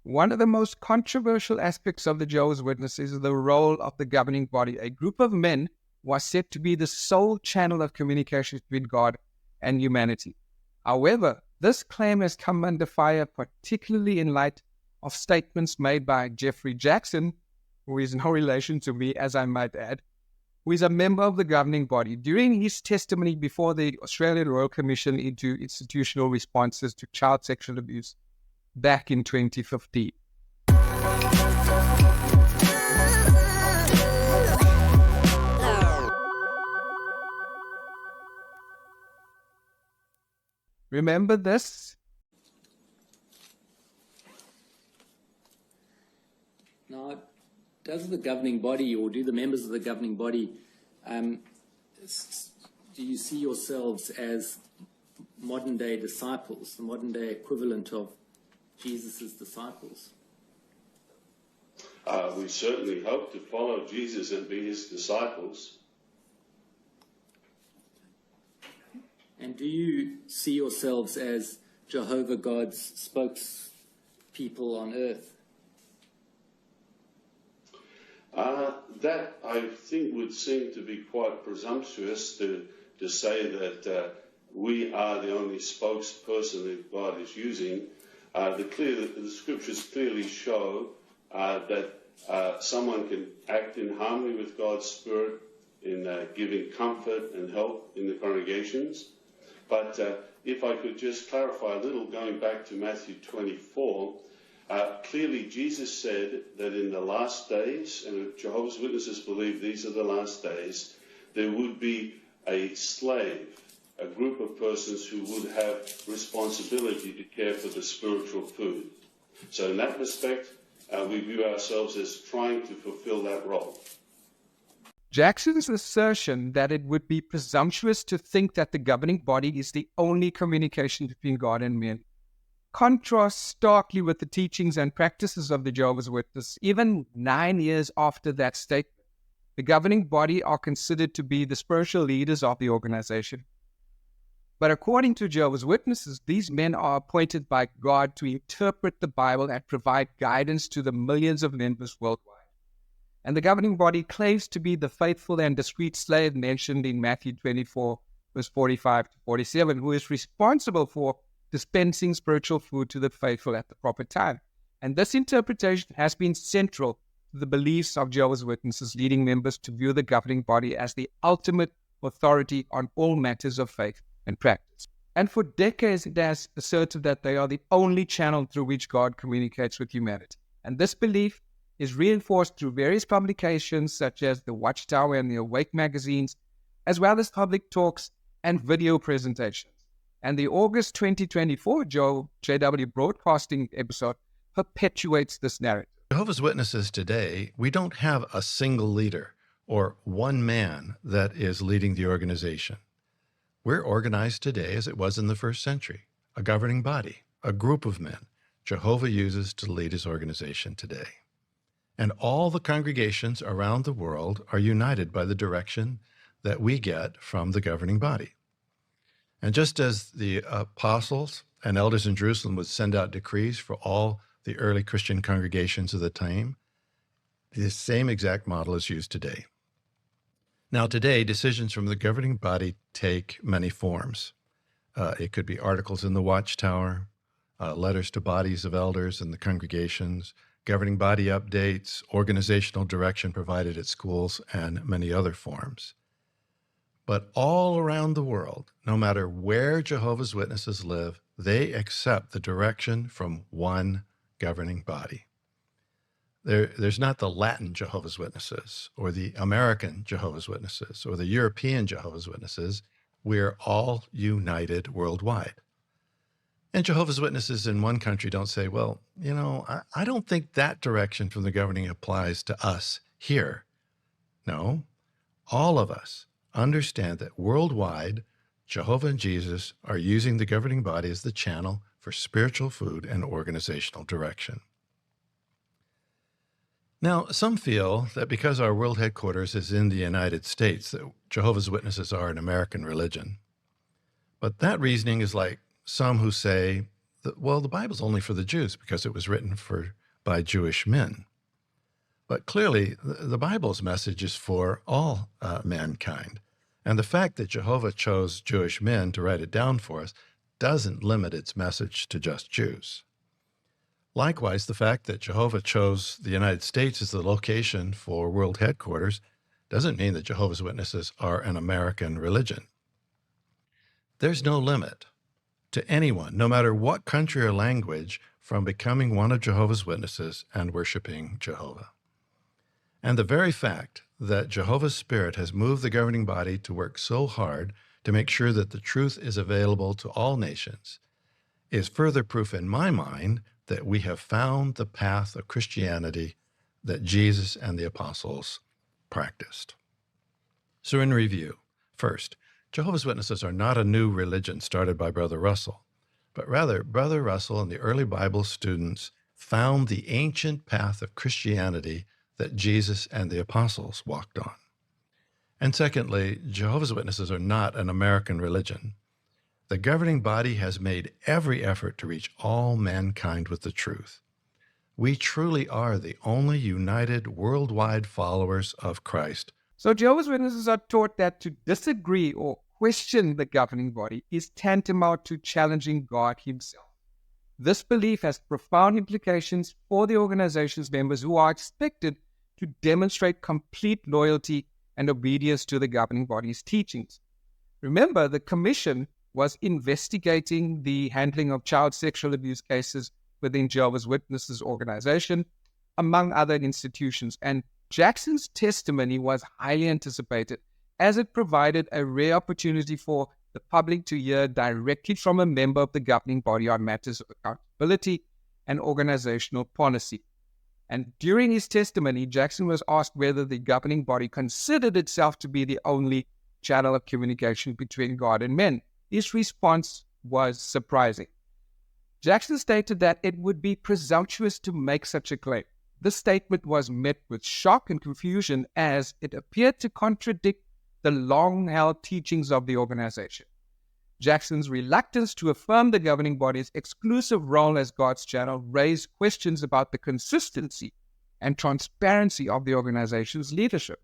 One of the most controversial aspects of the Jehovah's Witnesses is the role of the governing body. A group of men was said to be the sole channel of communication between God and humanity. However, this claim has come under fire, particularly in light of statements made by Geoffrey Jackson, who is no relation to me, as I might add, who is a member of the governing body. During his testimony before the Australian Royal Commission into Institutional Responses to Child Sexual Abuse back in 2015. Remember this? Now, does the governing body, or do the members of the governing body, do you see yourselves as modern-day disciples, the modern-day equivalent of Jesus' disciples? We certainly hope to follow Jesus and be his disciples. And do you see yourselves as Jehovah God's spokespeople on earth? That, I think, would seem to be quite presumptuous to say that we are the only spokesperson that God is using. The scriptures clearly show that someone can act in harmony with God's Spirit in giving comfort and help in the congregations. But if I could just clarify a little, going back to Matthew 24, clearly Jesus said that in the last days, and Jehovah's Witnesses believe these are the last days, there would be a slave, a group of persons who would have responsibility to care for the spiritual food. So in that respect, we view ourselves as trying to fulfill that role. Jackson's assertion that it would be presumptuous to think that the governing body is the only communication between God and men contrasts starkly with the teachings and practices of the Jehovah's Witnesses. Even 9 years after that statement, the governing body are considered to be the spiritual leaders of the organization. But according to Jehovah's Witnesses, these men are appointed by God to interpret the Bible and provide guidance to the millions of members worldwide. And the governing body claims to be the faithful and discreet slave mentioned in Matthew 24, verse 45 to 47, who is responsible for dispensing spiritual food to the faithful at the proper time. And this interpretation has been central to the beliefs of Jehovah's Witnesses, leading members to view the governing body as the ultimate authority on all matters of faith and practice. And for decades, it has asserted that they are the only channel through which God communicates with humanity. And this belief is reinforced through various publications such as the Watchtower and the Awake magazines, as well as public talks and video presentations. And the August 2024 ExJW broadcasting episode perpetuates this narrative. Jehovah's Witnesses today, we don't have a single leader or one man that is leading the organization. We're organized today as it was in the first century, a governing body, a group of men Jehovah uses to lead his organization today. And all the congregations around the world are united by the direction that we get from the governing body. And just as the apostles and elders in Jerusalem would send out decrees for all the early Christian congregations of the time, the same exact model is used today. Now today, decisions from the governing body take many forms. It could be articles in the Watchtower, letters to bodies of elders and the congregations, governing body updates, organizational direction provided at schools, and many other forms. But all around the world, no matter where Jehovah's Witnesses live, they accept the direction from one governing body. There's not the Latin Jehovah's Witnesses or the American Jehovah's Witnesses or the European Jehovah's Witnesses. We're all united worldwide. And Jehovah's Witnesses in one country don't say, well, you know, I don't think that direction from the governing applies to us here. No, all of us understand that worldwide, Jehovah and Jesus are using the governing body as the channel for spiritual food and organizational direction. Now, some feel that because our world headquarters is in the United States, that Jehovah's Witnesses are an American religion. But that reasoning is like some who say the Bible's only for the Jews because it was written by Jewish men. But clearly, the Bible's message is for all mankind. And the fact that Jehovah chose Jewish men to write it down for us doesn't limit its message to just Jews. Likewise, the fact that Jehovah chose the United States as the location for world headquarters doesn't mean that Jehovah's Witnesses are an American religion. There's no limit to anyone, no matter what country or language, from becoming one of Jehovah's Witnesses and worshiping Jehovah. And the very fact that Jehovah's Spirit has moved the governing body to work so hard to make sure that the truth is available to all nations is further proof in my mind that we have found the path of Christianity that Jesus and the apostles practiced. So in review, first, Jehovah's Witnesses are not a new religion started by Brother Russell, but rather Brother Russell and the early Bible students found the ancient path of Christianity that Jesus and the apostles walked on. And secondly, Jehovah's Witnesses are not an American religion. The governing body has made every effort to reach all mankind with the truth. We truly are the only united worldwide followers of Christ. So Jehovah's Witnesses are taught that to disagree or question the governing body is tantamount to challenging God himself. This belief has profound implications for the organization's members, who are expected to demonstrate complete loyalty and obedience to the governing body's teachings. Remember, the commission was investigating the handling of child sexual abuse cases within Jehovah's Witnesses organization, among other institutions, and Jackson's testimony was highly anticipated, as it provided a rare opportunity for the public to hear directly from a member of the governing body on matters of accountability and organizational policy. And during his testimony, Jackson was asked whether the governing body considered itself to be the only channel of communication between God and men. His response was surprising. Jackson stated that it would be presumptuous to make such a claim. This statement was met with shock and confusion, as it appeared to contradict the long-held teachings of the organization. Jackson's reluctance to affirm the governing body's exclusive role as God's channel raised questions about the consistency and transparency of the organization's leadership.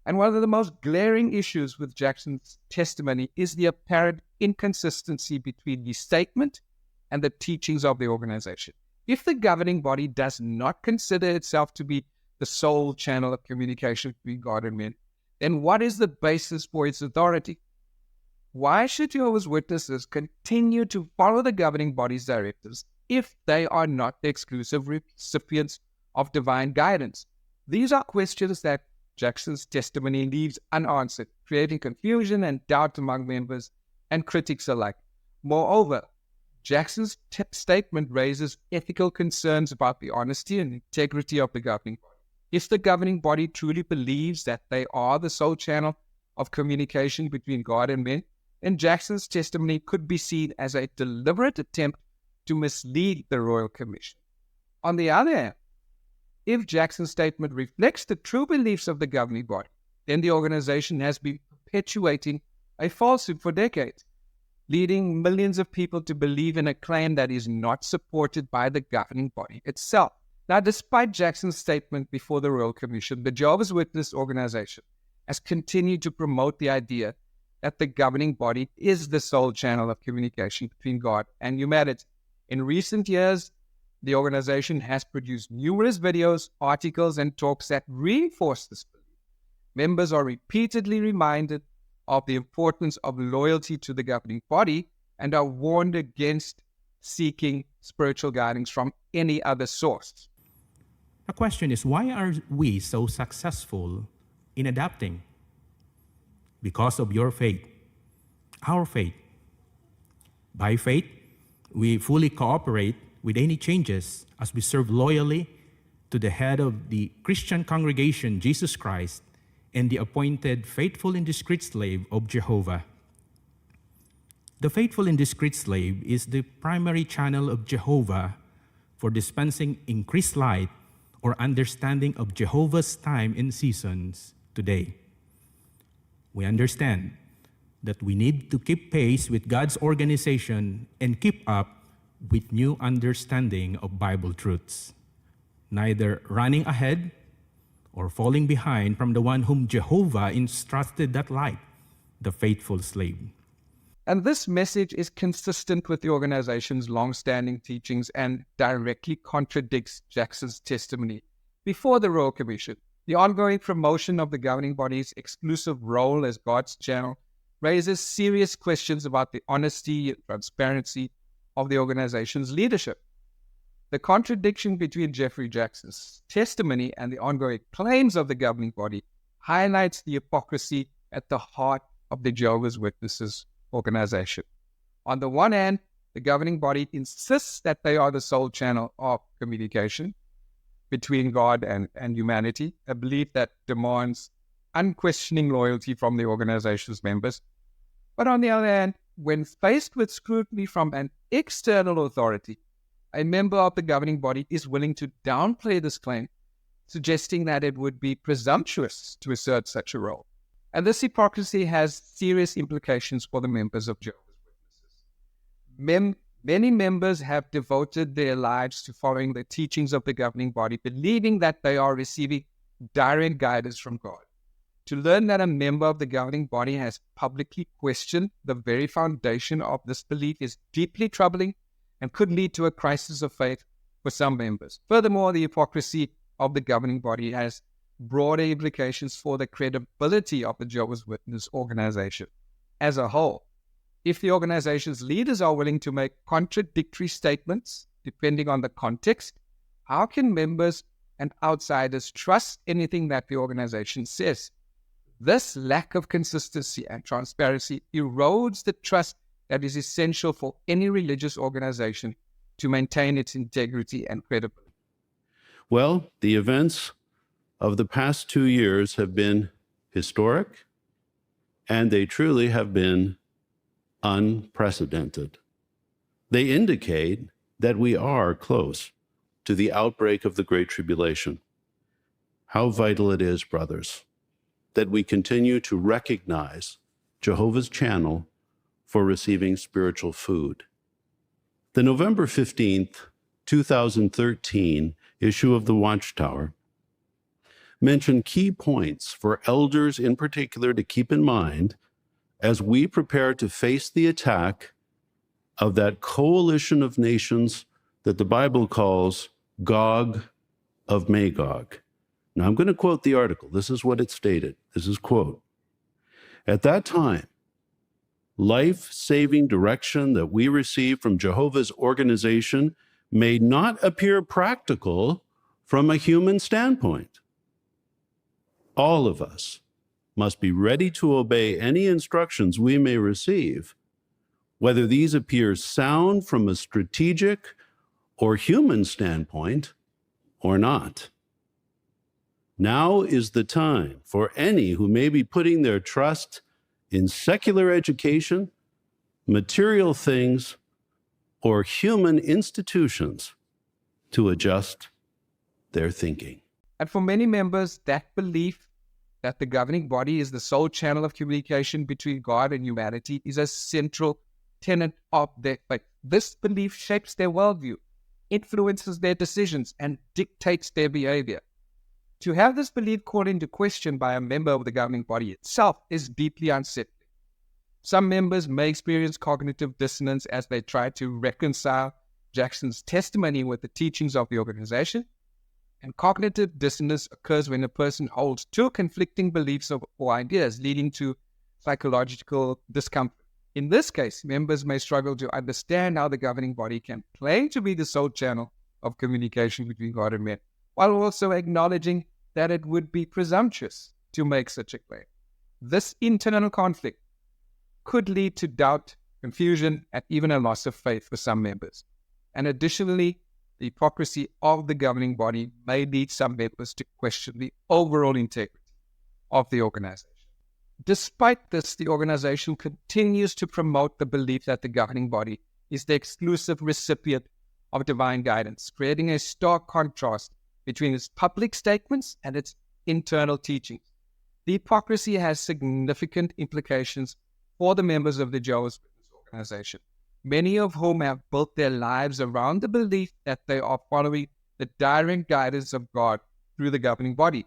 And one of the most glaring issues with Jackson's testimony is the apparent inconsistency between his statement and the teachings of the organization. If the governing body does not consider itself to be the sole channel of communication between God and men, then what is the basis for its authority? Why should Jehovah's Witnesses continue to follow the governing body's directives if they are not the exclusive recipients of divine guidance? These are questions that Jackson's testimony leaves unanswered, creating confusion and doubt among members and critics alike. Moreover, Jackson's statement raises ethical concerns about the honesty and integrity of the governing body. If the governing body truly believes that they are the sole channel of communication between God and men, then Jackson's testimony could be seen as a deliberate attempt to mislead the Royal Commission. On the other hand, if Jackson's statement reflects the true beliefs of the governing body, then the organization has been perpetuating a falsehood for decades, leading millions of people to believe in a claim that is not supported by the governing body itself. Now, despite Jackson's statement before the Royal Commission, the Jehovah's Witness organization has continued to promote the idea that the governing body is the sole channel of communication between God and humanity. In recent years, the organization has produced numerous videos, articles, and talks that reinforce this belief. Members are repeatedly reminded of the importance of loyalty to the governing body and are warned against seeking spiritual guidance from any other source. The question is, why are we so successful in adapting? Because of your faith, our faith. By faith, we fully cooperate with any changes as we serve loyally to the head of the Christian congregation, Jesus Christ, and the appointed faithful and discreet slave of Jehovah. The faithful and discreet slave is the primary channel of Jehovah for dispensing increased light or understanding of Jehovah's time and seasons today. We understand that we need to keep pace with God's organization and keep up with new understanding of Bible truths, neither running ahead or falling behind from the one whom Jehovah entrusted that light, the faithful slave. And this message is consistent with the organization's long-standing teachings and directly contradicts Jackson's testimony before the Royal Commission. The ongoing promotion of the governing body's exclusive role as God's channel raises serious questions about the honesty and transparency of the organization's leadership. The contradiction between Geoffrey Jackson's testimony and the ongoing claims of the governing body highlights the hypocrisy at the heart of the Jehovah's Witnesses organization. On the one hand, the governing body insists that they are the sole channel of communication between God and humanity, a belief that demands unquestioning loyalty from the organization's members. But on the other hand, when faced with scrutiny from an external authority, a member of the governing body is willing to downplay this claim, suggesting that it would be presumptuous to assert such a role. And this hypocrisy has serious implications for the members of Jehovah's Witnesses. Many members have devoted their lives to following the teachings of the governing body, believing that they are receiving direct guidance from God. To learn that a member of the governing body has publicly questioned the very foundation of this belief is deeply troubling and could lead to a crisis of faith for some members. Furthermore, the hypocrisy of the governing body has broader implications for the credibility of the Jehovah's Witness organization as a whole. If the organization's leaders are willing to make contradictory statements, depending on the context, how can members and outsiders trust anything that the organization says? This lack of consistency and transparency erodes the trust that is essential for any religious organization to maintain its integrity and credibility. Well, the events of the past 2 years have been historic, and they truly have been unprecedented. They indicate that we are close to the outbreak of the Great Tribulation. How vital it is, brothers, that we continue to recognize Jehovah's channel for receiving spiritual food. The November 15th, 2013 issue of the Watchtower mentioned key points for elders in particular to keep in mind as we prepare to face the attack of that coalition of nations that the Bible calls Gog of Magog. Now, I'm going to quote the article. This is what it stated. This is quote, "At that time, life-saving direction that we receive from Jehovah's organization may not appear practical from a human standpoint. All of us must be ready to obey any instructions we may receive, whether these appear sound from a strategic or human standpoint or not. Now is the time for any who may be putting their trust in secular education, material things, or human institutions to adjust their thinking." And for many members, that belief that the governing body is the sole channel of communication between God and humanity is a central tenet of their faith. This belief shapes their worldview, influences their decisions, and dictates their behavior. To have this belief called into question by a member of the governing body itself is deeply unsettling. Some members may experience cognitive dissonance as they try to reconcile Jackson's testimony with the teachings of the organization. And cognitive dissonance occurs when a person holds two conflicting beliefs or ideas, leading to psychological discomfort. In this case, members may struggle to understand how the governing body can claim to be the sole channel of communication between God and men, while also acknowledging that it would be presumptuous to make such a claim. This internal conflict could lead to doubt, confusion, and even a loss of faith for some members. And additionally, the hypocrisy of the governing body may lead some members to question the overall integrity of the organization. Despite this, the organization continues to promote the belief that the governing body is the exclusive recipient of divine guidance, creating a stark contrast between its public statements and its internal teachings. The hypocrisy has significant implications for the members of the Jehovah's Witness organization. many of whom have built their lives around the belief that they are following the direct guidance of God through the governing body.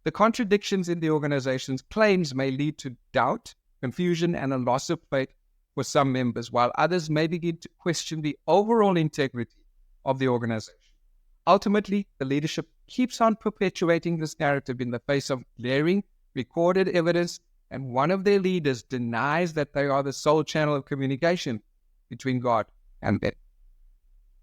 The contradictions in the organization's claims may lead to doubt, confusion, and a loss of faith for some members, while others may begin to question the overall integrity of the organization. Ultimately, the leadership keeps on perpetuating this narrative in the face of glaring recorded evidence, and one of their leaders denies that they are the sole channel of communication between God and them.